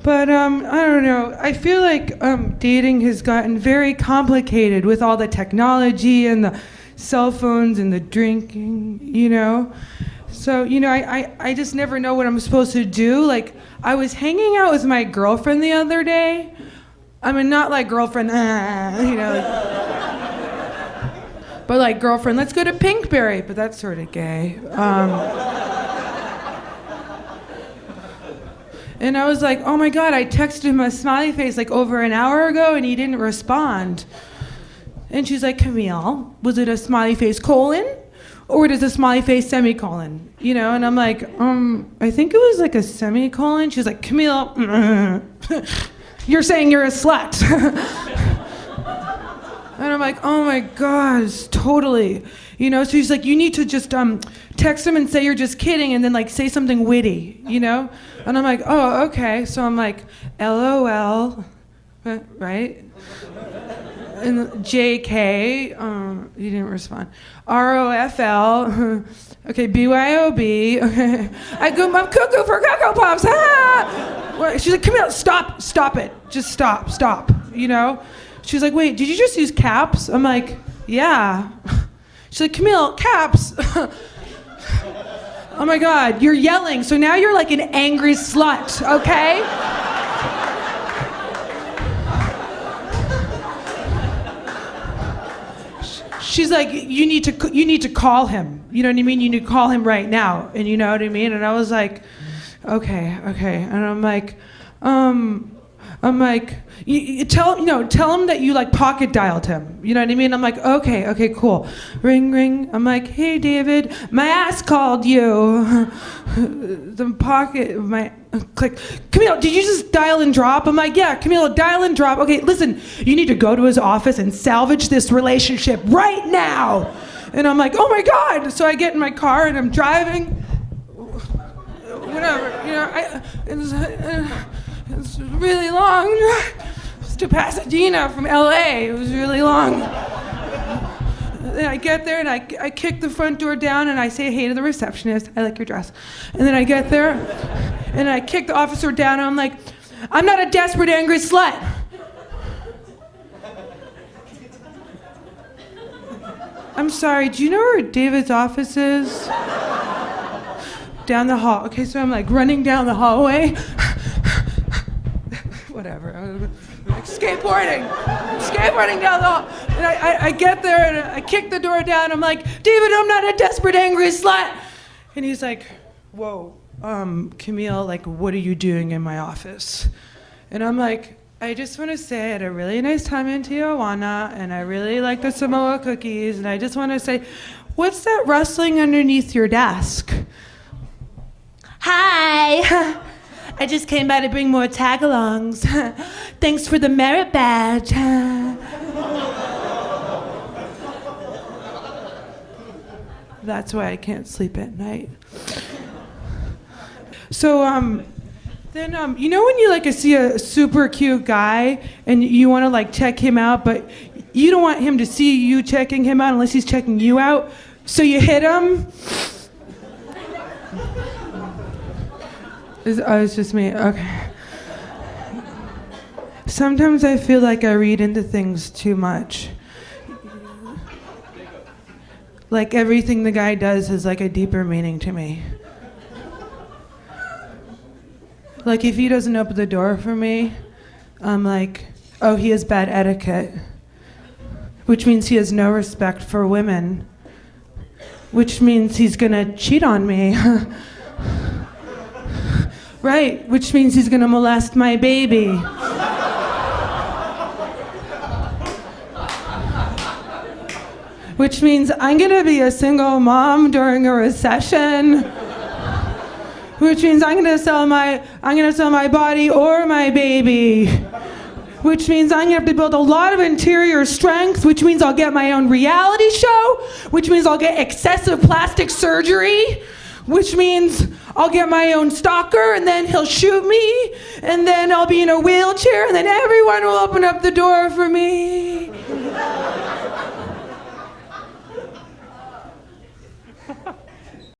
But I don't know. I feel like dating has gotten very complicated with all the technology and the cell phones and the drinking, you know? So, you know, I just never know what I'm supposed to do. Like, I was hanging out with my girlfriend the other day. I mean, not like girlfriend, you know, but like girlfriend, let's go to Pinkberry, but that's sort of gay. And I was like, oh my God, I texted him a smiley face like over an hour ago and he didn't respond. And she's like, Camille, was it a smiley face colon? Or does a smiley face semicolon? You know, and I'm like, I think it was like a semicolon. She's like, Camille, you're saying you're a slut. And I'm like, oh my gosh, totally. You know, so she's like, you need to just text him and say you're just kidding and then like say something witty, you know? And I'm like, oh, okay. So I'm like, LOL, right? And JK, he didn't respond. ROFL, okay, BYOB, okay. I go, I'm cuckoo for Cocoa Pops, ah! She's like, Camille, stop it. Just stop, you know? She's like, wait, did you just use caps? I'm like, yeah. She's like, Camille, caps. Oh my God, you're yelling, so now you're like an angry slut, okay? She's like, you need to call him. You know what I mean? You need to call him right now. And you know what I mean? And I was like, okay. And I'm like, tell him that you like pocket dialed him. You know what I mean? I'm like, okay, cool. Ring. I'm like, hey David, my ass called you. The pocket, my click. Camille, did you just dial and drop? I'm like, yeah, Camille, dial and drop. Okay, listen, you need to go to his office and salvage this relationship right now. And I'm like, oh my God. So I get in my car and I'm driving. Whatever, you know, it's really long. It's to Pasadena from LA. It was really long. Then I get there and I kick the front door down and I say hey to the receptionist. I like your dress. And then I get there and I kick the officer down and I'm like, I'm not a desperate, angry slut. I'm sorry, do you know where David's office is? Down the hall. Okay, so I'm like running down the hallway. Whatever. Like skateboarding down the hall. And I get there and I kick the door down. I'm like, David, I'm not a desperate, angry slut. And he's like, whoa, Camille, like, what are you doing in my office? And I'm like, I just want to say I had a really nice time in Tijuana and I really like the Samoa cookies. And I just want to say, what's that rustling underneath your desk? Hi. I just came by to bring more tag-alongs. Thanks for the merit badge. That's why I can't sleep at night. So, then, you know when you like see a super cute guy and you want to like check him out, but you don't want him to see you checking him out unless he's checking you out, so you hit him? It's just me, okay. Sometimes I feel like I read into things too much. Like everything the guy does has like a deeper meaning to me. Like if he doesn't open the door for me, I'm like, oh, he has bad etiquette. Which means he has no respect for women. Which means he's gonna cheat on me. Right, which means he's gonna molest my baby. Which means I'm gonna be a single mom during a recession. Which means I'm gonna sell my body or my baby. Which means I'm gonna have to build a lot of interior strength, which means I'll get my own reality show, which means I'll get excessive plastic surgery. Which means I'll get my own stalker and then he'll shoot me and then I'll be in a wheelchair and then everyone will open up the door for me.